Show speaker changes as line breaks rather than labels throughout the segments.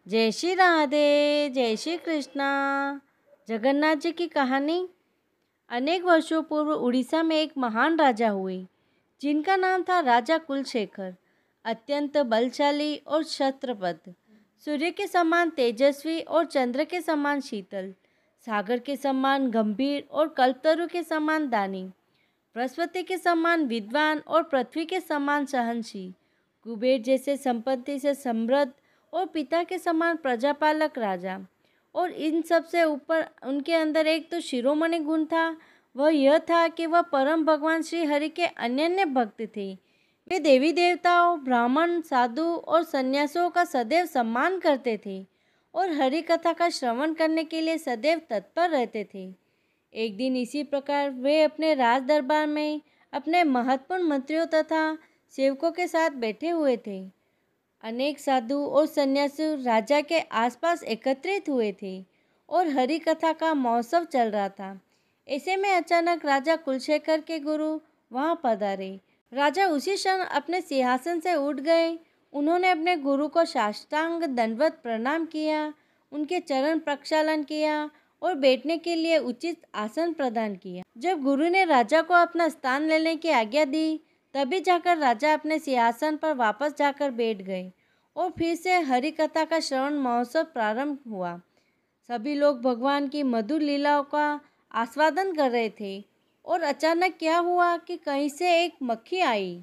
जय श्री राधे, जय श्री कृष्णा। जगन्नाथ जी की कहानी। अनेक वर्षों पूर्व उड़ीसा में एक महान राजा हुए जिनका नाम था राजा कुलशेखर। अत्यंत बलशाली और क्षत्रपद, सूर्य के समान तेजस्वी और चंद्र के समान शीतल, सागर के समान गंभीर और कल्पतरु के समान दानी, बृहस्पति के समान विद्वान और पृथ्वी के समान सहनशील, कुबेर जैसे संपत्ति से समृद्ध और पिता के समान प्रजापालक राजा। और इन सब से ऊपर उनके अंदर एक तो शिरोमणि गुण था। वह यह था कि वह परम भगवान श्री हरि के अनन्य भक्त थे। वे देवी देवताओं, ब्राह्मण, साधु और सन्यासियों का सदैव सम्मान करते थे और हरि कथा का श्रवण करने के लिए सदैव तत्पर रहते थे। एक दिन इसी प्रकार वे अपने राज दरबार में अपने महत्वपूर्ण मंत्रियों तथा सेवकों के साथ बैठे हुए थे। अनेक साधु और सन्यासी राजा के आसपास एकत्रित हुए थे और हरि कथा का महोत्सव चल रहा था। ऐसे में अचानक राजा कुलशेखर के गुरु वहां पधारे। राजा उसी क्षण अपने सिंहासन से उठ गए। उन्होंने अपने गुरु को साष्टांग दंडवत प्रणाम किया, उनके चरण प्रक्षालन किया और बैठने के लिए उचित आसन प्रदान किया। जब गुरु ने राजा को अपना स्थान लेने की आज्ञा दी, तभी जाकर राजा अपने सिंहासन पर वापस जाकर बैठ गए और फिर से हरि कथा का श्रवण महोत्सव प्रारंभ हुआ। सभी लोग भगवान की मधुर लीलाओं का आस्वादन कर रहे थे और अचानक क्या हुआ कि कहीं से एक मक्खी आई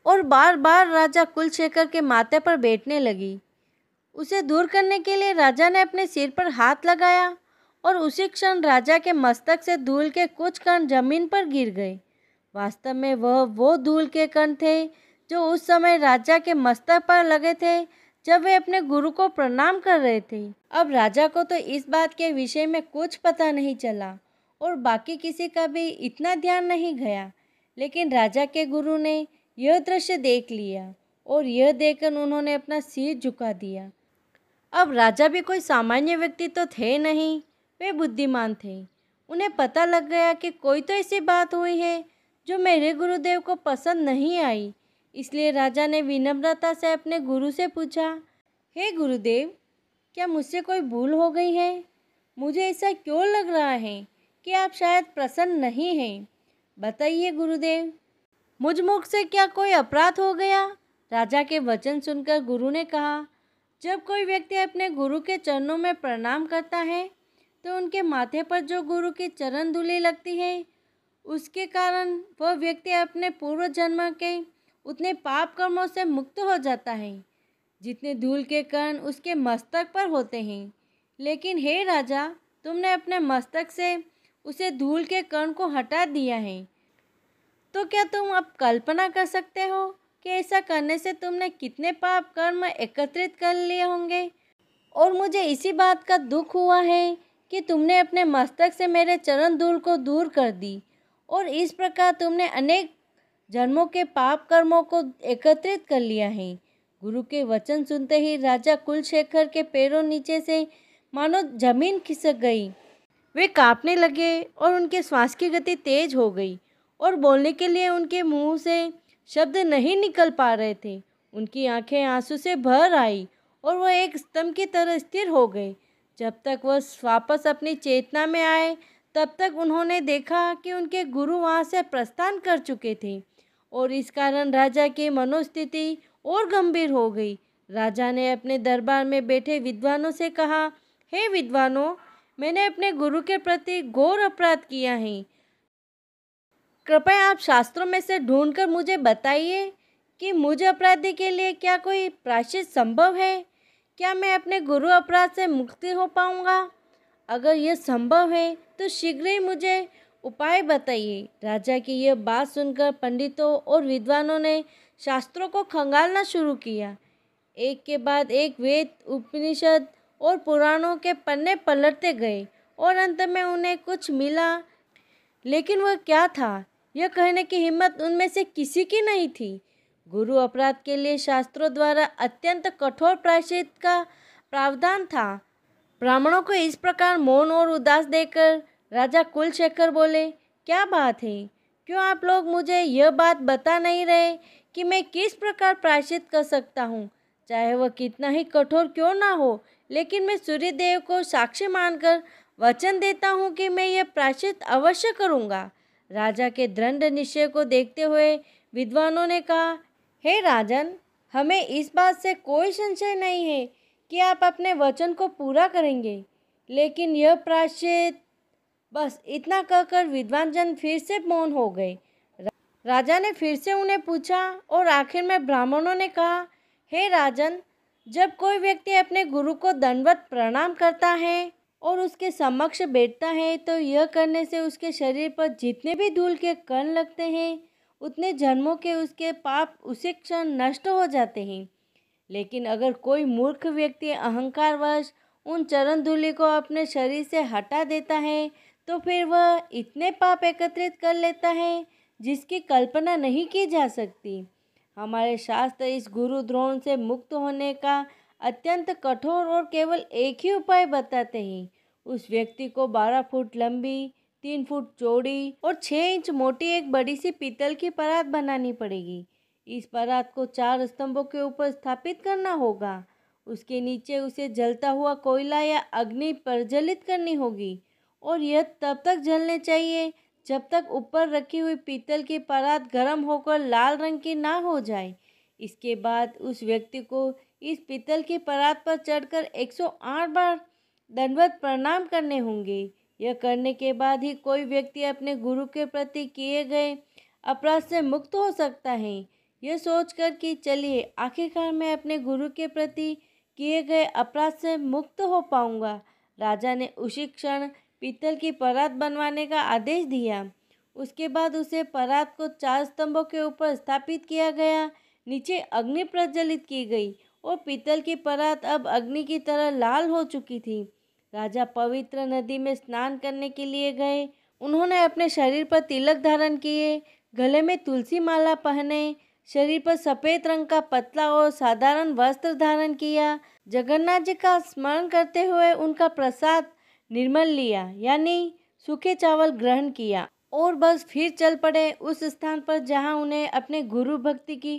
और बार बार राजा कुलशेखर के माथे पर बैठने लगी। उसे दूर करने के लिए राजा ने अपने सिर पर हाथ लगाया और उसी क्षण राजा के मस्तक से धूल के कुछ कण जमीन पर गिर गए। वास्तव में वो धूल के कण थे जो उस समय राजा के मस्तक पर लगे थे जब वे अपने गुरु को प्रणाम कर रहे थे। अब राजा को तो इस बात के विषय में कुछ पता नहीं चला और बाकी किसी का भी इतना ध्यान नहीं गया, लेकिन राजा के गुरु ने यह दृश्य देख लिया और यह देखकर उन्होंने अपना सिर झुका दिया। अब राजा भी कोई सामान्य व्यक्ति तो थे नहीं, वे बुद्धिमान थे। उन्हें पता लग गया कि कोई तो ऐसी बात हुई है जो मेरे गुरुदेव को पसंद नहीं आई। इसलिए राजा ने विनम्रता से अपने गुरु से पूछा, हे गुरुदेव, क्या मुझसे कोई भूल हो गई है? मुझे ऐसा क्यों लग रहा है कि आप शायद प्रसन्न नहीं हैं। बताइए गुरुदेव, मुझ मुख से क्या कोई अपराध हो गया? राजा के वचन सुनकर गुरु ने कहा, जब कोई व्यक्ति अपने गुरु के चरणों में प्रणाम करता है तो उनके माथे पर जो गुरु की चरण धूलि लगती है, उसके कारण वह व्यक्ति अपने पूर्व जन्म के उतने पाप कर्मों से मुक्त हो जाता है जितने धूल के कण उसके मस्तक पर होते हैं। लेकिन हे राजा, तुमने अपने मस्तक से उसे धूल के कण को हटा दिया है, तो क्या तुम अब कल्पना कर सकते हो कि ऐसा करने से तुमने कितने पाप कर्म एकत्रित कर लिए होंगे? और मुझे इसी बात का दुख हुआ है कि तुमने अपने मस्तक से मेरे चरण धूल को दूर कर दी और इस प्रकार तुमने अनेक जन्मों के पाप कर्मों को एकत्रित कर लिया है। गुरु के वचन सुनते ही राजा कुलशेखर के पैरों नीचे से मानो जमीन खिसक गई। वे कांपने लगे और उनके श्वास की गति तेज हो गई और बोलने के लिए उनके मुंह से शब्द नहीं निकल पा रहे थे। उनकी आंखें आंसू से भर आई और वह एक स्तंभ की तरह स्थिर हो गए। जब तक वह वापस अपनी चेतना में आए तब तक उन्होंने देखा कि उनके गुरु वहां से प्रस्थान कर चुके थे और इस कारण राजा की मनोस्थिति और गंभीर हो गई। राजा ने अपने दरबार में बैठे विद्वानों से कहा, हे विद्वानों, मैंने अपने गुरु के प्रति घोर अपराध किया है। कृपया आप शास्त्रों में से ढूंढकर मुझे बताइए कि मुझ अपराधी के लिए क्या कोई प्रायश्चित संभव है? क्या मैं अपने गुरु अपराध से मुक्ति हो पाऊंगा? अगर यह संभव है तो शीघ्र ही मुझे उपाय बताइए। राजा की यह बात सुनकर पंडितों और विद्वानों ने शास्त्रों को खंगालना शुरू किया। एक के बाद एक वेद, उपनिषद और पुराणों के पन्ने पलटते गए और अंत में उन्हें कुछ मिला, लेकिन वह क्या था यह कहने की हिम्मत उनमें से किसी की नहीं थी। गुरु अपराध के लिए शास्त्रों द्वारा अत्यंत कठोर प्रायश्चित का प्रावधान था। ब्राह्मणों को इस प्रकार मौन और उदास देखकर राजा कुलशेखर बोले, क्या बात है? क्यों आप लोग मुझे यह बात बता नहीं रहे कि मैं किस प्रकार प्रायश्चित कर सकता हूँ? चाहे वह कितना ही कठोर क्यों ना हो, लेकिन मैं सूर्यदेव को साक्षी मानकर वचन देता हूँ कि मैं यह प्रायश्चित अवश्य करूँगा। राजा के दृढ़ निश्चय को देखते हुए विद्वानों ने कहा, हे राजन, हमें इस बात से कोई संशय नहीं है कि आप अपने वचन को पूरा करेंगे, लेकिन यह प्रायश्चित। बस इतना कहकर विद्वान जन फिर से मौन हो गए। राजा ने फिर से उन्हें पूछा और आखिर में ब्राह्मणों ने कहा, हे राजन, जब कोई व्यक्ति अपने गुरु को दंडवत प्रणाम करता है और उसके समक्ष बैठता है तो यह करने से उसके शरीर पर जितने भी धूल के कण लगते हैं उतने जन्मों के उसके पाप उसी क्षण नष्ट हो जाते हैं। लेकिन अगर कोई मूर्ख व्यक्ति अहंकारवश उन चरण धूलि को अपने शरीर से हटा देता है तो फिर वह इतने पाप एकत्रित कर लेता है जिसकी कल्पना नहीं की जा सकती। हमारे शास्त्र इस गुरु द्रोण से मुक्त होने का अत्यंत कठोर और केवल एक ही उपाय बताते हैं। उस व्यक्ति को 12 फुट लंबी, 3 फुट चौड़ी और 6 इंच मोटी एक बड़ी सी पीतल की परात बनानी पड़ेगी। इस परात को 4 स्तंभों के ऊपर स्थापित करना होगा। उसके नीचे उसे जलता हुआ कोयला या अग्नि प्रज्वलित करनी होगी और यह तब तक जलने चाहिए जब तक ऊपर रखी हुई पीतल की परात गर्म होकर लाल रंग की ना हो जाए। इसके बाद उस व्यक्ति को इस पीतल की परात पर चढ़कर 108 बार दंडवत प्रणाम करने होंगे। यह करने के बाद ही कोई व्यक्ति अपने गुरु के प्रति किए गए अपराध से मुक्त हो सकता है। यह सोचकर कि चलिए आखिरकार मैं अपने गुरु के प्रति किए गए अपराध से मुक्त हो पाऊंगा, राजा ने उसी क्षण पीतल की परात बनवाने का आदेश दिया। उसके बाद उसे परात को 4 स्तंभों के ऊपर स्थापित किया गया। नीचे अग्नि प्रज्वलित की गई और पीतल की परात अब अग्नि की तरह लाल हो चुकी थी। राजा पवित्र नदी में स्नान करने के लिए गए। उन्होंने अपने शरीर पर तिलक धारण किए, गले में तुलसी माला पहने, शरीर पर सफ़ेद रंग का पतला और साधारण वस्त्र धारण किया। जगन्नाथ जी का स्मरण करते हुए उनका प्रसाद निर्मल लिया, यानी सूखे चावल ग्रहण किया और बस फिर चल पड़े उस स्थान पर जहां उन्हें अपने गुरु भक्ति की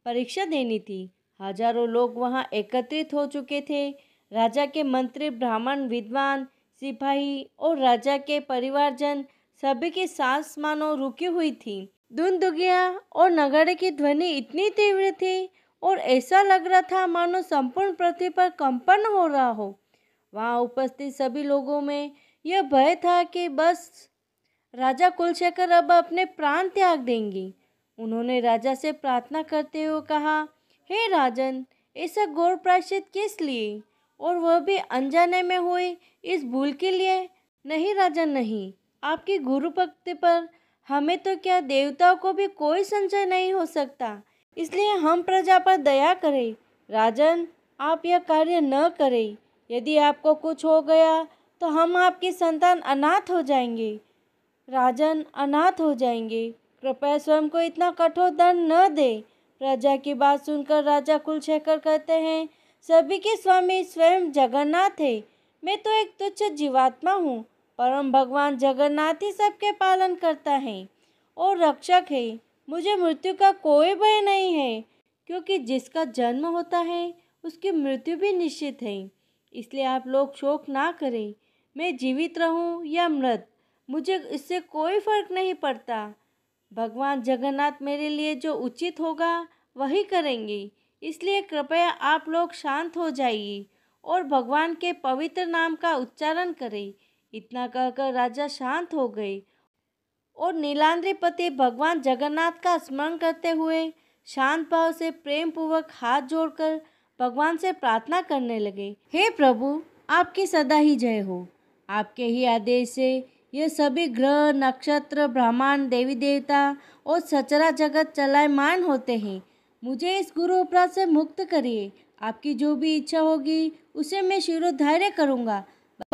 परीक्षा देनी थी। हजारों लोग वहां एकत्रित हो चुके थे। राजा के मंत्री, ब्राह्मण, विद्वान, सिपाही और राजा के परिवारजन सभी की सांस मानो रुकी हुई थी। दुंदुगिया और नगाड़े की ध्वनि इतनी तीव्र थी और ऐसा लग रहा था मानो संपूर्ण पृथ्वी पर कंपन हो रहा हो। वहां उपस्थित सभी लोगों में यह भय था कि बस राजा कुलशेखर अब अपने प्राण त्याग देंगे। उन्होंने राजा से प्रार्थना करते हुए कहा, हे राजन, ऐसा घोर प्रायश्चित किस लिए, और वह भी अनजाने में हुई इस भूल के लिए? नहीं राजन, नहीं। आपकी गुरु भक्ति पर हमें तो क्या, देवताओं को भी कोई संशय नहीं हो सकता। इसलिए हम प्रजा पर दया करें। राजन, आप यह कार्य न करें। यदि आपको कुछ हो गया तो हम आपकी संतान अनाथ हो जाएंगे। राजन, अनाथ हो जाएंगे। कृपया स्वयं को इतना कठोर दंड न दे। प्रजा की बात सुनकर राजा कुलशेखर कहते हैं, सभी के स्वामी स्वयं जगन्नाथ है। मैं तो एक तुच्छ जीवात्मा हूँ। परम भगवान जगन्नाथ ही सबके पालन करता है और रक्षक है। मुझे मृत्यु का कोई भय नहीं है, क्योंकि जिसका जन्म होता है उसकी मृत्यु भी निश्चित है। इसलिए आप लोग शोक ना करें। मैं जीवित रहूं या मृत, मुझे इससे कोई फर्क नहीं पड़ता। भगवान जगन्नाथ मेरे लिए जो उचित होगा वही करेंगे। इसलिए कृपया आप लोग शांत हो जाइए और भगवान के पवित्र नाम का उच्चारण करें। इतना कहकर राजा शांत हो गए और नीलाद्रिपति भगवान जगन्नाथ का स्मरण करते हुए शांत भाव से प्रेम पूर्वक हाथ जोड़कर भगवान से प्रार्थना करने लगे। हे प्रभु, आपकी सदा ही जय हो। आपके ही आदेश से ये सभी ग्रह, नक्षत्र, ब्रह्मांड, देवी देवता और सचरा जगत चलायमान होते हैं। मुझे इस गुरु अपराध से मुक्त करिए। आपकी जो भी इच्छा होगी उसे मैं शिरोधार्य करूँगा।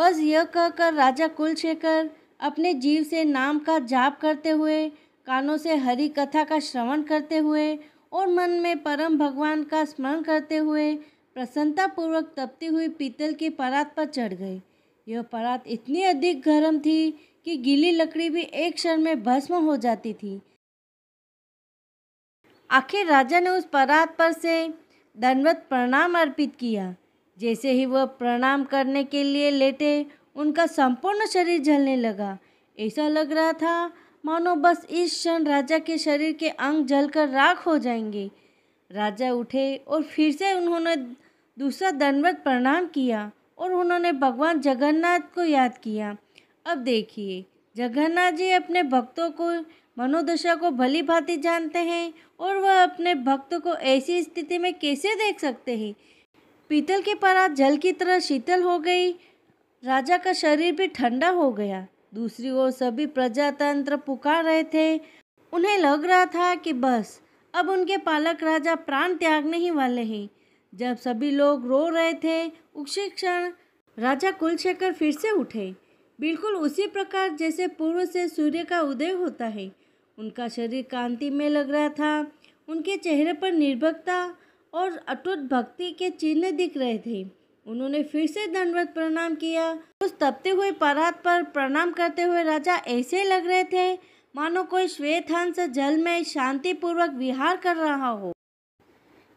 बस यह कहकर राजा कुलशेखर अपने जीव से नाम का जाप करते हुए, कानों से हरि कथा का श्रवण करते हुए और मन में परम भगवान का स्मरण करते हुए प्रसन्नता पूर्वक तपती हुई पीतल की परात पर चढ़ गए। यह परात इतनी अधिक गर्म थी कि गीली लकड़ी भी एक क्षण में भस्म हो जाती थी। आखिर राजा ने उस परात पर से दंडवत प्रणाम अर्पित किया। जैसे ही वह प्रणाम करने के लिए लेटे, उनका संपूर्ण शरीर जलने लगा। ऐसा लग रहा था मानो बस इस क्षण राजा के शरीर के अंग जलकर राख हो जाएंगे। राजा उठे और फिर से उन्होंने दूसरा दंडवत प्रणाम किया और उन्होंने भगवान जगन्नाथ को याद किया। अब देखिए, जगन्नाथ जी अपने भक्तों को मनोदशा को भली भांति जानते हैं और वह अपने भक्तों को ऐसी स्थिति में कैसे देख सकते हैं। पीतल की परात जल की तरह शीतल हो गई। राजा का शरीर भी ठंडा हो गया। दूसरी ओर सभी प्रजातंत्र पुकार रहे थे। उन्हें लग रहा था कि बस अब उनके पालक राजा प्राण त्यागने ही वाले हैं। जब सभी लोग रो रहे थे, उसी क्षण राजा कुलशेखर फिर से उठे, बिल्कुल उसी प्रकार जैसे पूर्व से सूर्य का उदय होता है। उनका शरीर कांति में लग रहा था। उनके चेहरे पर निर्भीकता और अटूट भक्ति के चिन्ह दिख रहे थे। उन्होंने फिर से दंडवत प्रणाम किया। उस तपते हुए परात पर प्रणाम करते हुए राजा ऐसे लग रहे थे मानो कोई श्वेत हंस जल में शांतिपूर्वक विहार कर रहा हो।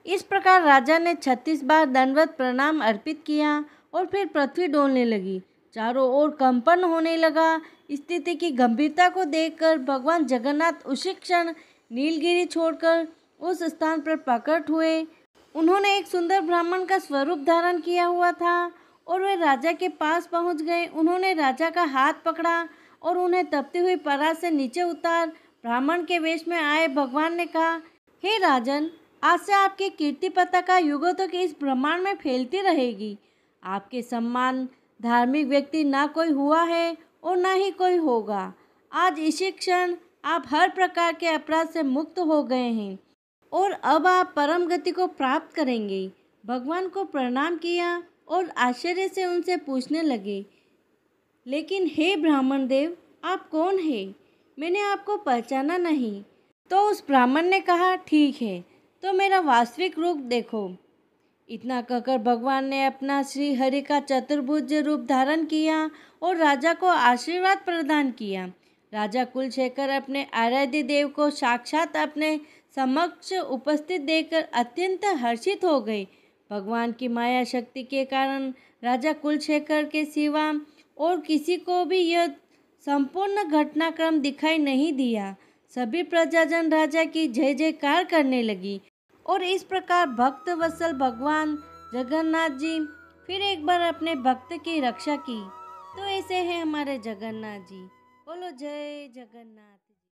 इस प्रकार राजा ने 36 बार दंडवत प्रणाम अर्पित किया और फिर पृथ्वी डोलने लगी। चारों ओर कंपन होने लगा। स्थिति की गंभीरता को देखकर भगवान जगन्नाथ उसी क्षण नीलगिरी छोड़कर उस स्थान पर प्रकट हुए। उन्होंने एक सुंदर ब्राह्मण का स्वरूप धारण किया हुआ था और वे राजा के पास पहुंच गए। उन्होंने राजा का हाथ पकड़ा और उन्हें तपती हुई परात से नीचे उतार ब्राह्मण के वेश में आए भगवान ने कहा, हे राजन, आज से आपकी कीर्ति पताका युगों तक इस ब्रह्मांड में फैलती रहेगी। आपके सम्मान धार्मिक व्यक्ति ना कोई हुआ है और ना ही कोई होगा। आज इसी क्षण आप हर प्रकार के अपराध से मुक्त हो गए हैं और अब आप परम गति को प्राप्त करेंगे। भगवान को प्रणाम किया और आश्चर्य से उनसे पूछने लगे, लेकिन हे ब्राह्मण देव, आप कौन हैं? मैंने आपको पहचाना नहीं। तो उस ब्राह्मण ने कहा, ठीक है, तो मेरा वास्तविक रूप देखो। इतना कहकर भगवान ने अपना श्री हरि का चतुर्भुज रूप धारण किया और राजा को आशीर्वाद प्रदान किया। राजा कुलशेखर अपने आराध्य देव को साक्षात अपने समक्ष उपस्थित देखकर अत्यंत हर्षित हो गए। भगवान की माया शक्ति के कारण राजा कुलशेखर के सिवा और किसी को भी यह संपूर्ण घटनाक्रम दिखाई नहीं दिया। सभी प्रजाजन राजा की जय जयकार करने लगी और इस प्रकार भक्त वत्सल भगवान जगन्नाथ जी फिर एक बार अपने भक्त की रक्षा की। तो ऐसे हैं हमारे जगन्नाथ जी। बोलो जय जगन्नाथ।